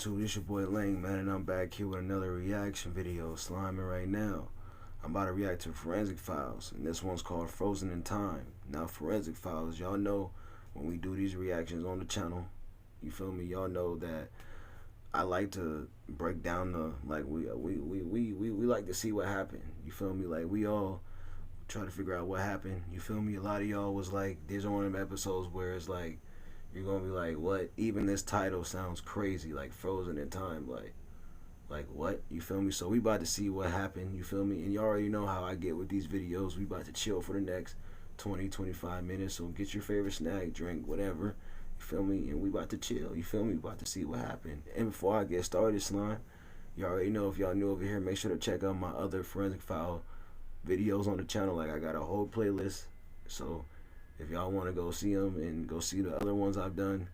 YouTube? This your boy Lang, man, and I'm back here with another reaction video, sliming right now. I'm about to react to Forensic Files, and this one's called Frozen in Time. Now, Forensic Files, y'all know when we do these reactions on the channel, you feel me? Y'all know that I like to break down the, like, we like to see what happened. You feel me? Like, we all try to figure out what happened. You feel me? A lot of y'all was like, there's one of them episodes where it's like, you're gonna be like, what? Even this title sounds crazy, like Frozen in Time, like what? You feel me? So we about to see what happened, you feel me? And you already know how I get with these videos. We about to chill for the next 20-25 minutes. So get your favorite snack, drink, whatever, you feel me? And we about to chill, you feel me? We about to see what happened. And before I get started, slime, you already know, if y'all new over here, make sure to check out my other Forensic File videos on the channel. Like, I got a whole playlist, so if y'all want to go see them and go see the other ones I've done,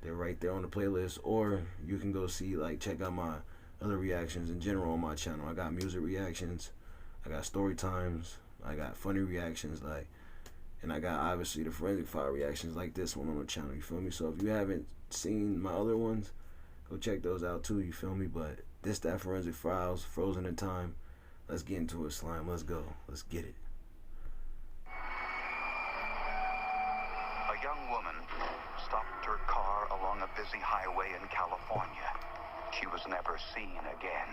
they're right there on the playlist. Or you can go see, like, check out my other reactions in general on my channel. I got music reactions, I got story times, I got funny reactions, like, and I got obviously the Forensic File reactions like this one on the channel, you feel me? So if you haven't seen my other ones, go check those out too, you feel me? But this, that Forensic Files, Frozen in Time. Let's get into it, slime. Let's go. Let's get it. A young woman stopped her car along a busy highway in California. She was never seen again.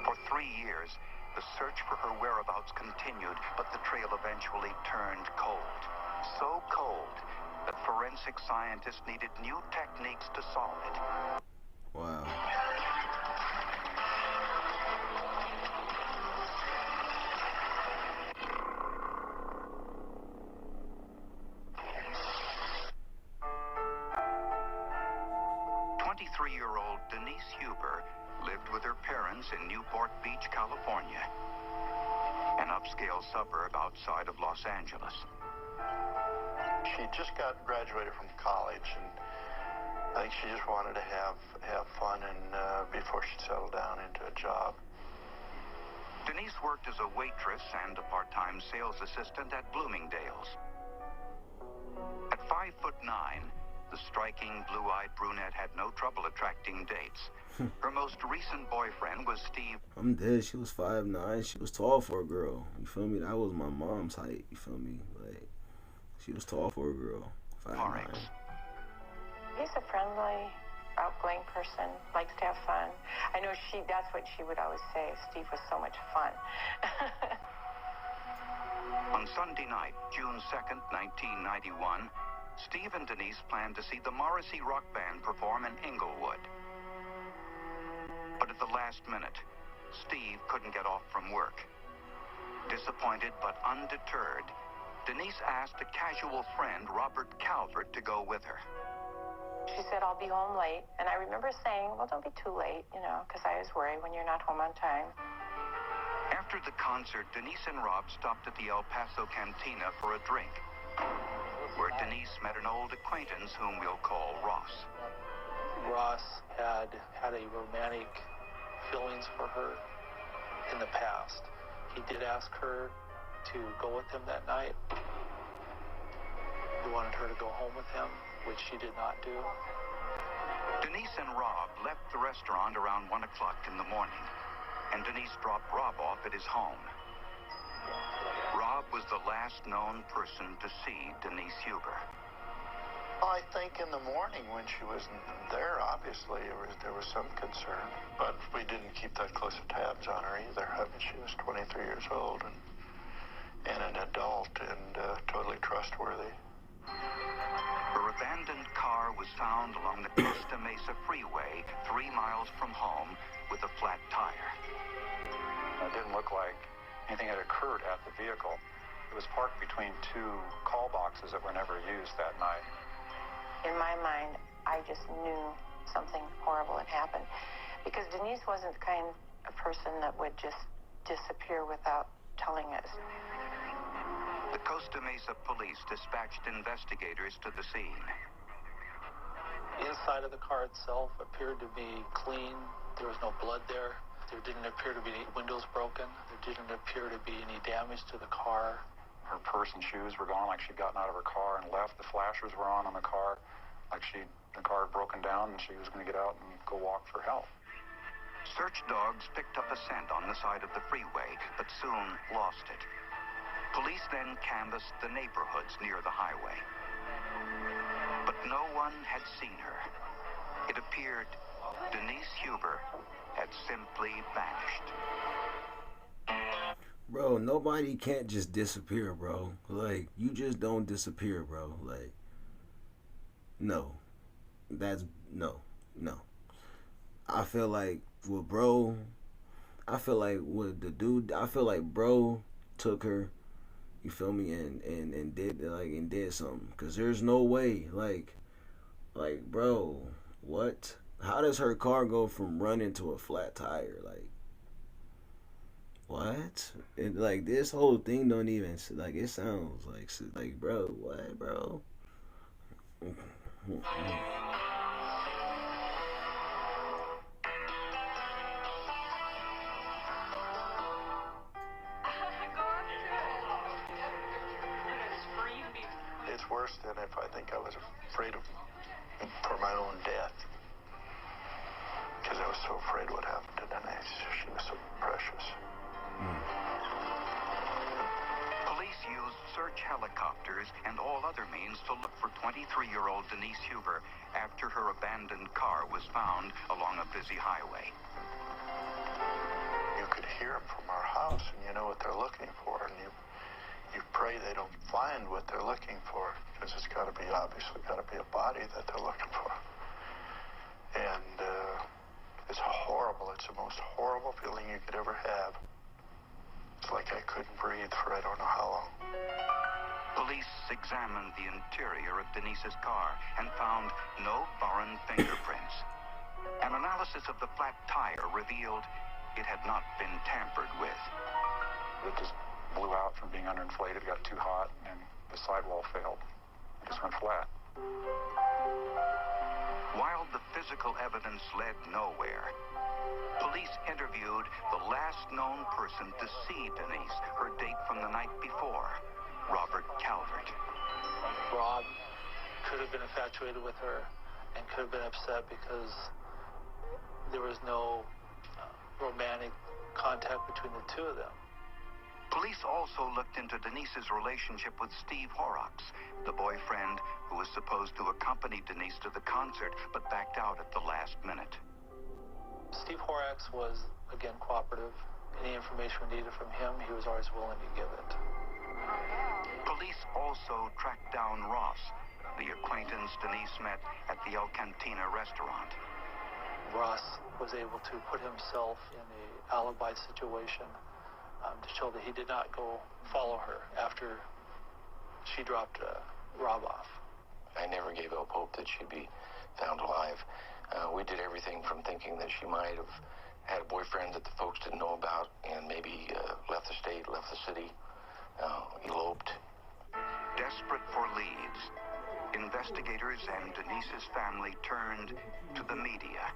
For 3 years, the search for her whereabouts continued, but the trail eventually turned cold. So cold that forensic scientists needed new techniques to solve it. Wow. 23-year-old Denise Huber lived with her parents in Newport Beach, California, an upscale suburb outside of Los Angeles. She just graduated from college, and I think she just wanted to have fun and before she settled down into a job. Denise worked as a waitress and a part-time sales assistant at Bloomingdale's. At 5'9", the striking blue-eyed brunette had no trouble attracting dates. Her most recent boyfriend was Steve. I'm dead. She was 5'9". She was tall for a girl. You feel me? That was my mom's height. You feel me? Like, she was tall for a girl. 5'9". He's a friendly, outgoing person, likes to have fun. I know that's what she would always say. Steve was so much fun. On Sunday night, June 2nd, 1991, Steve and Denise planned to see the Morrissey rock band perform in Inglewood. But at the last minute, Steve couldn't get off from work. Disappointed but undeterred, Denise asked a casual friend, Robert Calvert, to go with her. She said, I'll be home late. And I remember saying, well, don't be too late, because I was worried when you're not home on time. After the concert, Denise and Rob stopped at the El Paso Cantina for a drink, where Denise met an old acquaintance whom we'll call Ross. Ross had a romantic feelings for her in the past. He did ask her to go with him that night. He wanted her to go home with him, which she did not do. Denise and Rob left the restaurant around 1 o'clock in the morning, and Denise dropped Rob off at his home. Rob was the last known person to see Denise Huber. I think in the morning when she wasn't there, obviously there was some concern, but we didn't keep that close of tabs on her either. I mean, she was 23 years old and an adult and totally trustworthy. Her abandoned car was found along the Costa Mesa freeway, 3 miles from home, with a flat tire. It didn't look like anything had occurred at the vehicle. It was parked between 2 call boxes that were never used that night. In my mind, I just knew something horrible had happened, because Denise wasn't the kind of person that would just disappear without telling us. The Costa Mesa police dispatched investigators to the scene. The inside of the car itself appeared to be clean. There was no blood there. There didn't appear to be any windows broken. There didn't appear to be any damage to the car. Her purse and shoes were gone, like she'd gotten out of her car and left. The flashers were on the car, like she'd The car had broken down, and she was going to get out and go walk for help. Search dogs picked up a scent on the side of the freeway, but soon lost it. Police then canvassed the neighborhoods near the highway. But no one had seen her. It appeared Denise Huber had simply vanished. Bro, nobody can't just disappear, bro. Like, you just don't disappear, bro. Like, no. No. I feel like with bro, I feel like with the dude, I feel like bro took her, you feel me, and did something. Cause there's no way, like, bro, what? How does her car go from running to a flat tire? Like, what? And like this whole thing don't even like it sounds like bro, what, bro? It's worse than if I think I was afraid of for my own death. Because I was so afraid what happened to Denise. She was so precious. Police used search helicopters and all other means to look for 23-year-old Denise Huber after her abandoned car was found along a busy highway. You could hear them from our house, and you know what they're looking for, and you pray they don't find what they're looking for, because it's obviously got to be a body that they're looking for. And it's horrible. It's the most horrible feeling you could ever have. It's like I couldn't breathe for I don't know how long. Police examined the interior of Denise's car and found no foreign fingerprints. An analysis of the flat tire revealed it had not been tampered with. It just blew out from being underinflated, got too hot, and the sidewall failed. It just went flat. While the physical evidence led nowhere, police interviewed the last known person to see Denise, her date from the night before, Robert Calvert. Rob could have been infatuated with her and could have been upset because there was no romantic contact between the two of them. Police also looked into Denise's relationship with Steve Horrocks, the boyfriend who was supposed to accompany Denise to the concert but backed out at the last minute. Steve Horrocks was, again, cooperative. Any information we needed from him, he was always willing to give it. Police also tracked down Ross, the acquaintance Denise met at the El Cantina restaurant. Ross was able to put himself in an alibi situation to show that he did not go follow her after she dropped Rob off. I never gave up hope that she'd be found alive. We did everything from thinking that she might have had a boyfriend that the folks didn't know about and maybe left the state, left the city, eloped. Desperate for leads, investigators and Denise's family turned to the media.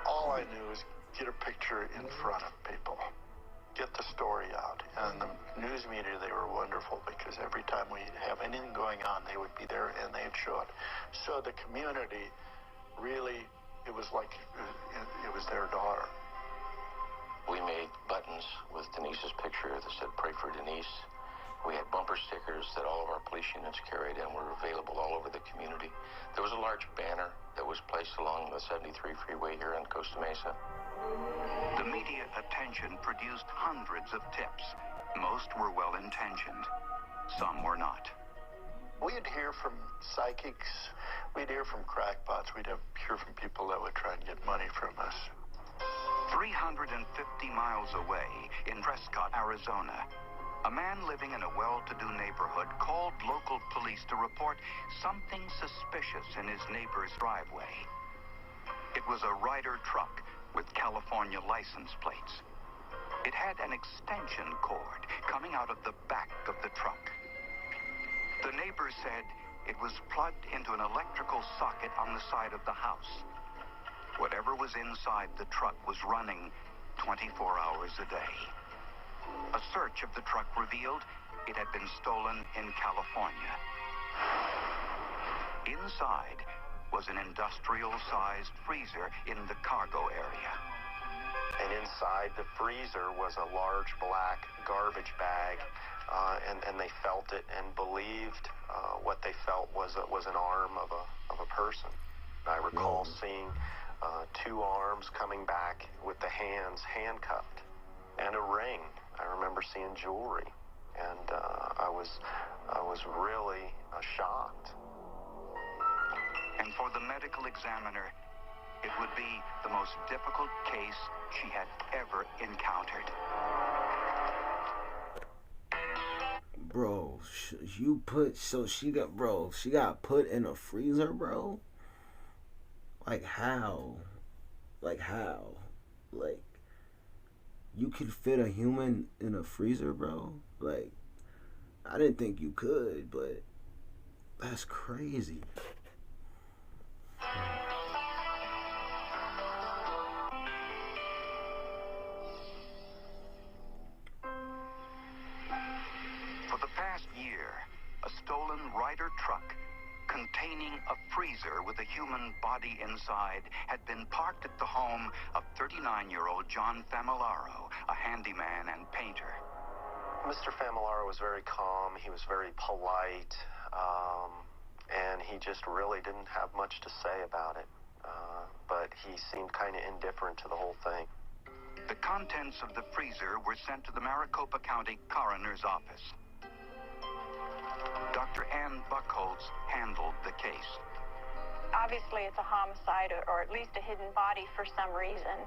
All I knew was get a picture in front of people. Get the story out. And the news media, they were wonderful because every time we have anything going on, they would be there and they'd show it. So the community really, it was like it was their daughter. We made buttons with Denise's picture that said, "Pray for Denise." We had bumper stickers that all of our police units carried and were available all over the community. There was a large banner that was placed along the 73 freeway here in Costa Mesa. The media attention produced hundreds of tips. Most were well-intentioned. Some were not. We'd hear from psychics. We'd hear from crackpots. We'd hear from people that would try and get money from us. 350 miles away in Prescott, Arizona, a man living in a well-to-do neighborhood called local police to report something suspicious in his neighbor's driveway. It was a Ryder truck with California license plates. It had an extension cord coming out of the back of the truck. The neighbor said it was plugged into an electrical socket on the side of the house. Whatever was inside the truck was running 24 hours a day. A search of the truck revealed it had been stolen in California. Inside, was an industrial-sized freezer in the cargo area. And inside the freezer was a large black garbage bag, and they felt it and believed what they felt was an arm of a person. I recall seeing 2 arms coming back with the hands handcuffed, and a ring. I remember seeing jewelry, and I was really shocked. And for the medical examiner, it would be the most difficult case she had ever encountered. Bro, she got put in a freezer, bro? Like how? Like you could fit a human in a freezer, bro? Like, I didn't think you could, but that's crazy. For the past year, a stolen Ryder truck containing a freezer with a human body inside had been parked at the home of 39-year-old John Familaro, a handyman and painter. Mr. Familaro was very calm. He was very polite, and he just really didn't have much to say about it. But he seemed kind of indifferent to the whole thing. The contents of the freezer were sent to the Maricopa County Coroner's Office. Dr. Ann Buckholtz handled the case. Obviously, it's a homicide or at least a hidden body for some reason.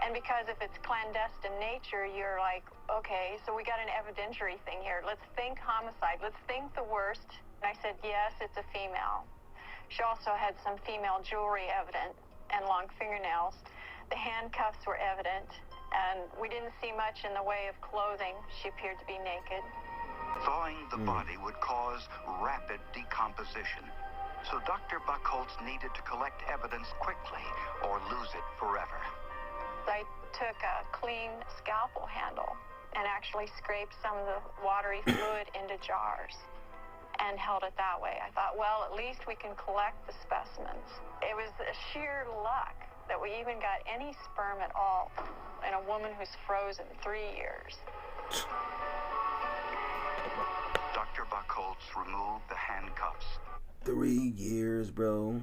And because if it's clandestine nature, you're like, okay, so we got an evidentiary thing here. Let's think homicide. Let's think the worst. And I said, yes, it's a female. She also had some female jewelry evident and long fingernails. The handcuffs were evident, and we didn't see much in the way of clothing. She appeared to be naked. Thawing the body would cause rapid decomposition, so Dr. Buckholtz needed to collect evidence quickly or lose it forever. I took a clean scalpel handle and actually scraped some of the watery fluid into jars and held it that way. I thought, well, at least we can collect the specimens. It was a sheer luck that we even got any sperm at all in a woman who's frozen 3 years. Dr. Buckholtz removed the handcuffs. 3 years, bro.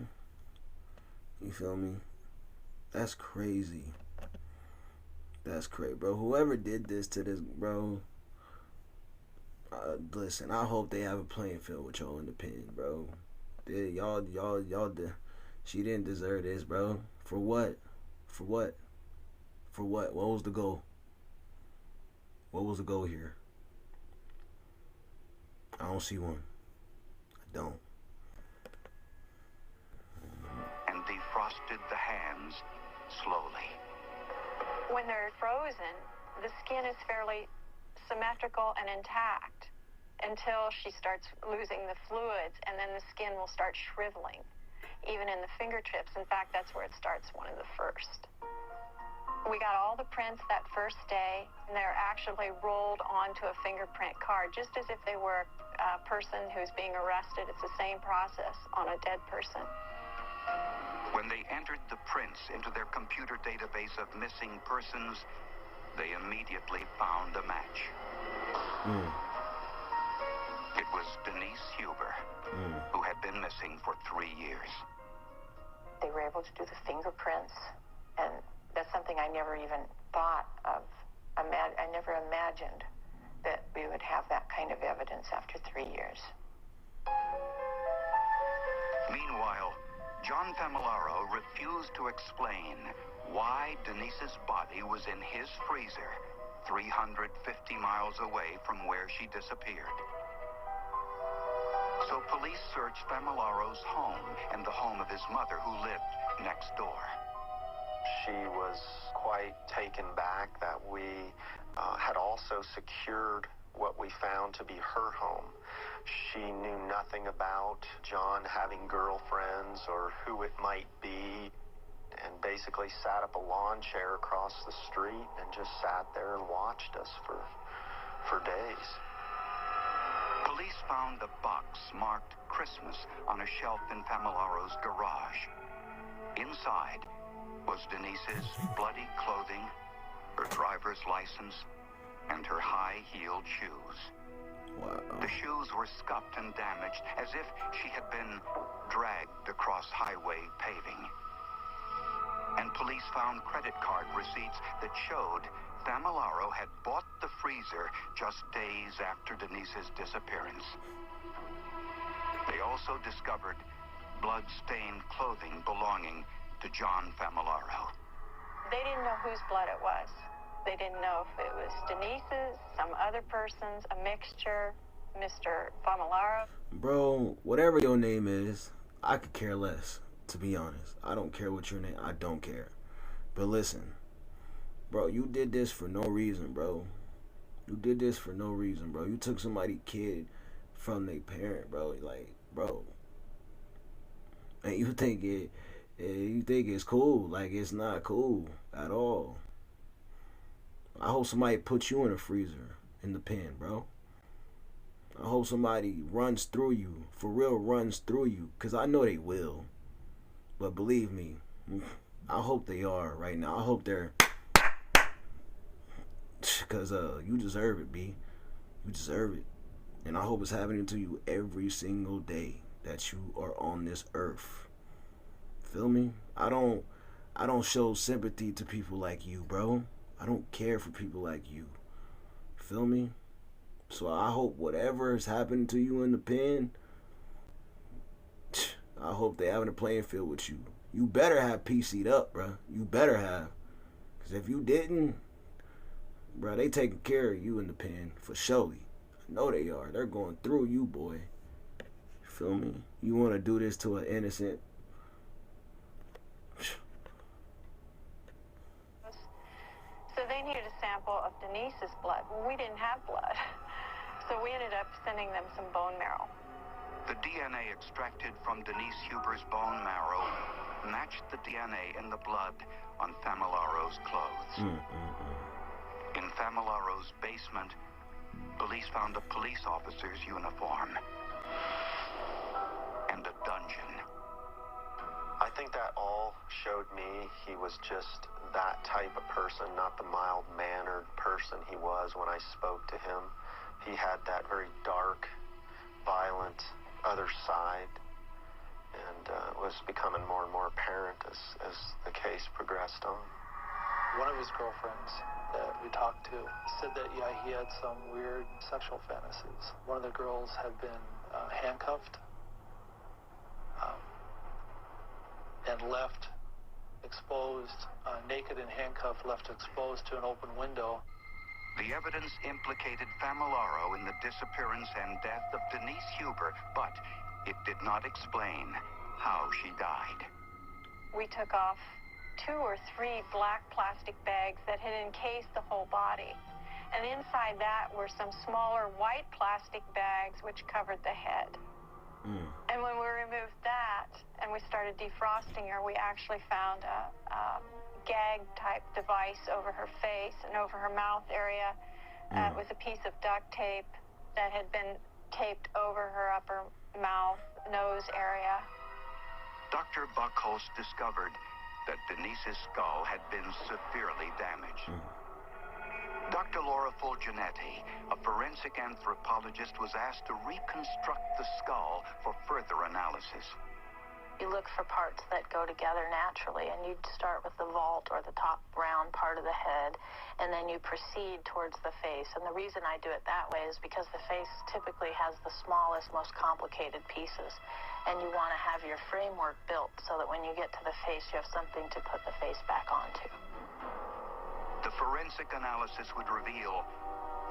You feel me? That's crazy. That's crazy, bro. Whoever did this to this, bro. Listen, I hope they have a playing field with y'all in the pen, bro. Y'all. She didn't deserve this, bro. For what? For what? For what? What was the goal? What was the goal here? I don't see one. I don't. And defrosted the hands slowly. When they're frozen, the skin is fairly symmetrical and intact until she starts losing the fluids, and then the skin will start shriveling, even in the fingertips. In fact, that's where it starts, one of the first. We got all the prints that first day, and they're actually rolled onto a fingerprint card, just as if they were a person who's being arrested. It's the same process on a dead person. When they entered the prints into their computer database of missing persons, they immediately found a match. It was Denise Huber, who had been missing for 3 years. They were able to do the fingerprints, and that's something I never even thought of. I never imagined that we would have that kind of evidence after 3 years. Meanwhile, John Familaro refused to explain why Denise's body was in his freezer 350 miles away from where she disappeared. So police searched Familaro's home and the home of his mother, who lived next door. She was quite taken back that we had also secured what we found to be her home. She knew nothing about John having girlfriends or who it might be, and basically sat up a lawn chair across the street and just sat there and watched us for days. Police found a box marked Christmas on a shelf in Famillaro's garage. Inside was Denise's bloody clothing, her driver's license, and her high-heeled shoes. Wow. The shoes were scuffed and damaged, as if she had been dragged across highway paving. And police found credit card receipts that showed Famillaro had bought the freezer just days after Denise's disappearance. They also discovered blood-stained clothing belonging to John Famillaro. They didn't know whose blood it was. They didn't know if it was Denise's, some other person's, a mixture, Mr. Famillaro. Bro, whatever your name is, I could care less, to be honest. I don't care what your name, I don't care. But listen, bro, you did this for no reason, bro. You did this for no reason, bro. You took somebody's kid from their parent, bro. Like, bro. And you think it's cool. Like, it's not cool at all. I hope somebody puts you in a freezer in the pen, bro. I hope somebody runs through you, for real runs through you, because I know they will. But believe me, I hope they are right now. I hope they're, because you deserve it, B. You deserve it. And I hope it's happening to you every single day that you are on this earth. Feel me? I don't show sympathy to people like you, bro. I don't care for people like you. Feel me? So I hope whatever is happening to you in the pen, I hope they having a playing field with you. You better have PC'd up, bro. You better have. Because if you didn't, bro, they taking care of you in the pen for surely. I know they are. They're going through you, boy. Feel me? You want to do this to an innocent... So they needed a sample of Denise's blood. Well, we didn't have blood. So we ended up sending them some bone marrow. The DNA extracted from Denise Huber's bone marrow matched the DNA in the blood on Famillaro's clothes. In Famillaro's basement, police found a police officer's uniform and a dungeon. I think that all showed me he was just that type of person, not the mild-mannered person he was when I spoke to him. He had that very dark, violent other side, and it was becoming more and more apparent as the case progressed on. One of his girlfriends that we talked to said that, yeah, he had some weird sexual fantasies. One of the girls had been handcuffed and left exposed, naked and handcuffed, left exposed to an open window. The evidence implicated Famillaro in the disappearance and death of Denise Huber, but it did not explain how she died. We took off 2 or 3 black plastic bags that had encased the whole body. And inside that were some smaller white plastic bags which covered the head. And when we removed that and we started defrosting her, we actually found a gag-type device over her face and over her mouth area. It was a piece of duct tape that had been taped over her upper mouth, nose area. Dr. Buckholz discovered that Denise's skull had been severely damaged. Dr. Laura Fulginetti, a forensic anthropologist, was asked to reconstruct the skull for further analysis. You look for parts that go together naturally, and you'd start with the vault or the top round part of the head, and then you proceed towards the face. And the reason I do it that way is because the face typically has the smallest, most complicated pieces, and you want to have your framework built so that when you get to the face, you have something to put the face back onto. The forensic analysis would reveal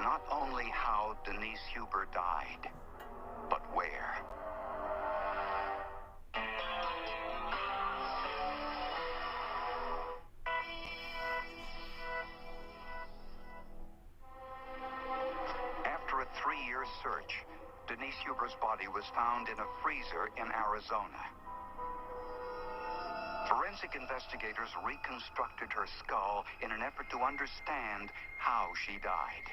not only how Denise Huber died, but where. After a 3-year search, Denise Huber's body was found in a freezer in Arizona. Forensic investigators reconstructed her skull in an effort to understand how she died.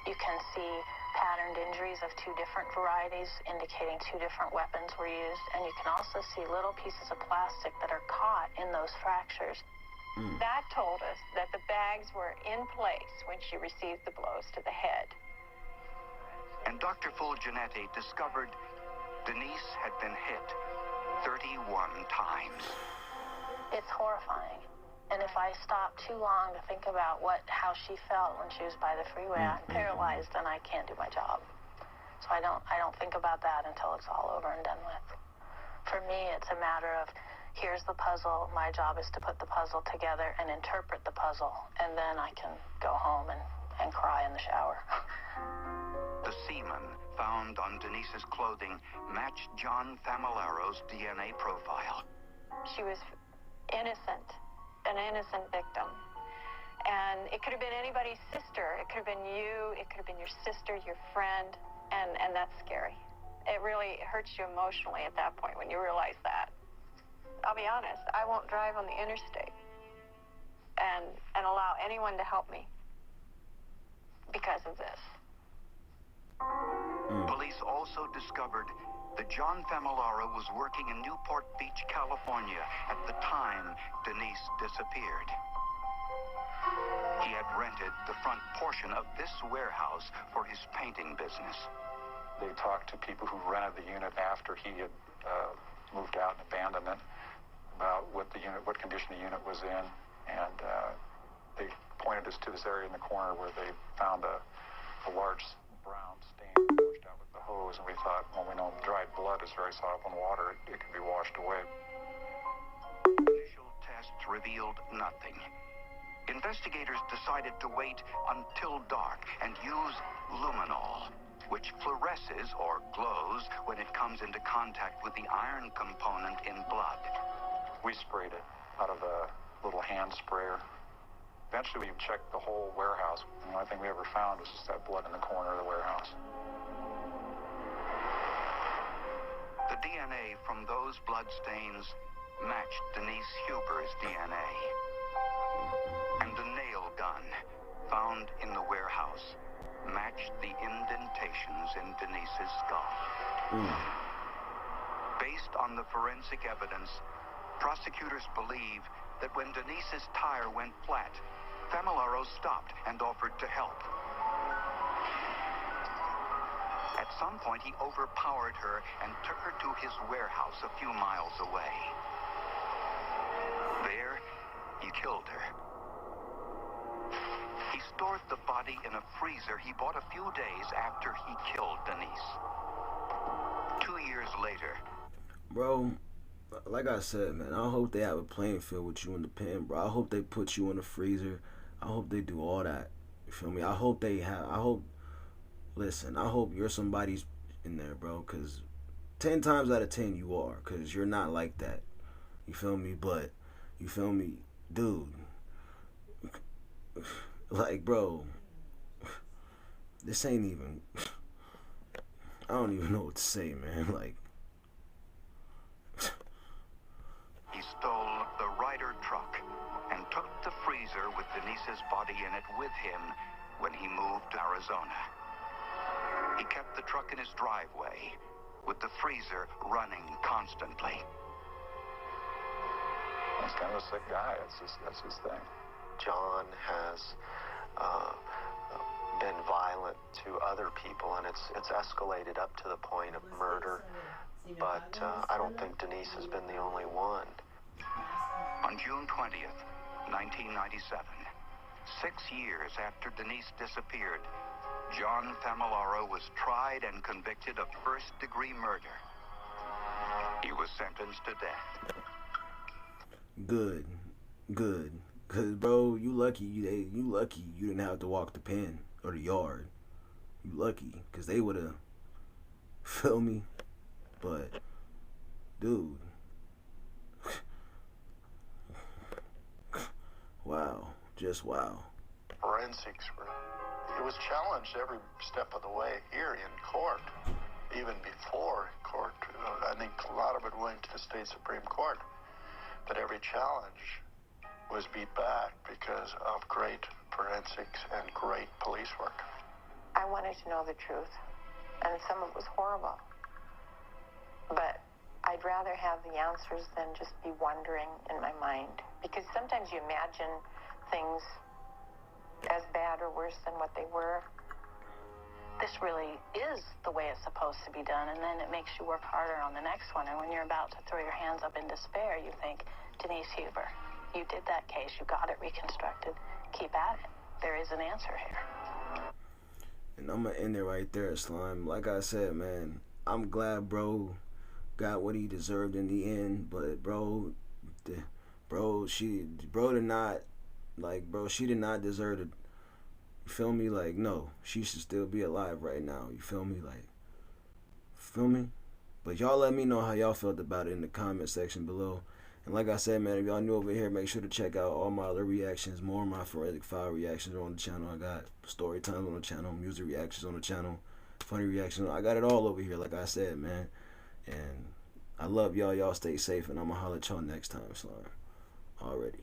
You can see patterned injuries of two different varieties, indicating two different weapons were used. And you can also see little pieces of plastic that are caught in those fractures. That told us that the bags were in place when she received the blows to the head. And Dr. Fulginetti discovered Denise had been hit 31 times. It's horrifying. And if I stop too long to think about how she felt when she was by the freeway, I'm paralyzed and I can't do my job. So I don't think about that until it's all over and done with. For me, it's a matter of, here's the puzzle. My job is to put the puzzle together and interpret the puzzle, and then I can go home and cry in the shower. The semen found on Denise's clothing matched John Famillaro's DNA profile. She was innocent, an innocent victim. And it could have been anybody's sister. It could have been you. It could have been your sister, your friend. And that's scary. It really hurts you emotionally at that point when you realize that. I'll be honest, I won't drive on the interstate and allow anyone to help me because of this. Police also discovered that John Famillaro was working in Newport Beach, California at the time Denise disappeared. He had rented the front portion of this warehouse for his painting business. They talked to people who rented the unit after he had moved out and abandoned it about what condition the unit was in, and they pointed us to this area in the corner where they found a large brown stain washed out with the hose, and we thought, well, we know dried blood is very soluble in water, it can be washed away. Initial tests revealed nothing. Investigators decided to wait until dark and use luminol, which fluoresces or glows when it comes into contact with the iron component in blood. We sprayed it out of a little hand sprayer. Eventually, we checked the whole warehouse, and the only thing we ever found was just that blood in the corner of the warehouse. The DNA from those blood stains matched Denise Huber's DNA. And the nail gun found in the warehouse matched the indentations in Denise's skull. Based on the forensic evidence, prosecutors believe that when Denise's tire went flat, Famillaro stopped and offered to help. At some point, he overpowered her and took her to his warehouse a few miles away. There, he killed her. He stored the body in a freezer he bought a few days after he killed Denise. 2 years later. Bro, like I said, man, I hope they have a playing field with you in the pen, bro. I hope they put you in the freezer. I hope they do all that. You feel me? I hope you're somebody's in there, bro, because 10 times out of 10 you are, because you're not like that. You feel me? But, you feel me? Dude. Like, bro, this ain't even, I don't even know what to say, man. Like, he stole the Ryder truck and took the freezer with Denise's body in it with him when he moved to Arizona. He kept the truck in his driveway with the freezer running constantly. He's kind of a sick guy. That's his thing. John has been violent to other people, and it's escalated up to the point of murder. But I don't think Denise has been the only one. On June 20th, 1997, 6 years after Denise disappeared, John Famillaro was tried and convicted of first-degree murder. He was sentenced to death. Good. Cause, bro, you lucky you didn't have to walk the pen or the yard. You lucky, cause they would've, feel me? But, dude, wow, just wow. Forensics it was challenged every step of the way here in court, even before court. I think a lot of it went to the state Supreme Court, but every challenge was beat back because of great forensics and great police work. I wanted to know the truth, and some of it was horrible. But I'd rather have the answers than just be wondering in my mind, because sometimes you imagine things as bad or worse than what they were. This really is the way it's supposed to be done, and then it makes you work harder on the next one. And when you're about to throw your hands up in despair, you think, Denise Huber, you did that case, you got it reconstructed, keep at it. There is an answer here. And I'm gonna end it right there, Slime. Like I said, man, I'm glad bro got what he deserved in the end, but she did not deserve it. You feel me? Like, no, she should still be alive right now. You feel me? Like, feel me? But y'all let me know how y'all felt about it in the comment section below. And like I said, man, if y'all new over here, make sure to check out all my other reactions. More of my Forensic File reactions are on the channel. I got story times on the channel, music reactions on the channel, funny reactions. I got it all over here, like I said, man. And I love y'all. Y'all stay safe, and I'm going to holler at y'all next time, Slime. Already.